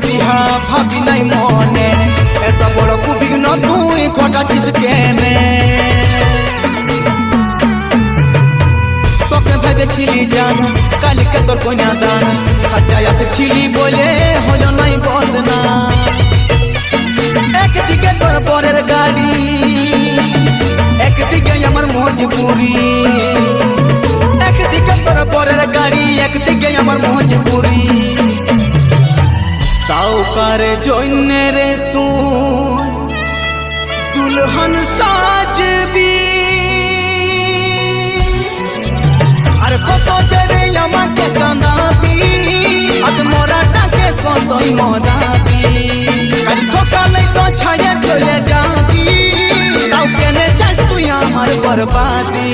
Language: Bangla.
বিহা ভাবি নাই মনে এত বড় কুবিঘ্ন তুই ঘটাছিস কেনে তোকে ভেবেছিলি জান কালকে তোর কন্যা দান সাজায় আসছিলি বলে হলো নাই বদনা একদিকে তোর পরের গাড়ি একদিকে আমার মজবুরি একদিকে তোর পরের গাড়ি একদিকে আমার মজবুরি সাউকার জন্য রে তুই দুলহন সাজবি আর কত জরে আমাকে কাঁদাবি আজ মরাটাকে কতই মরাবি কাল সকালে তো ছায়া চলে যাবি তাও কেনে চাস তুই আমার বরবাদি।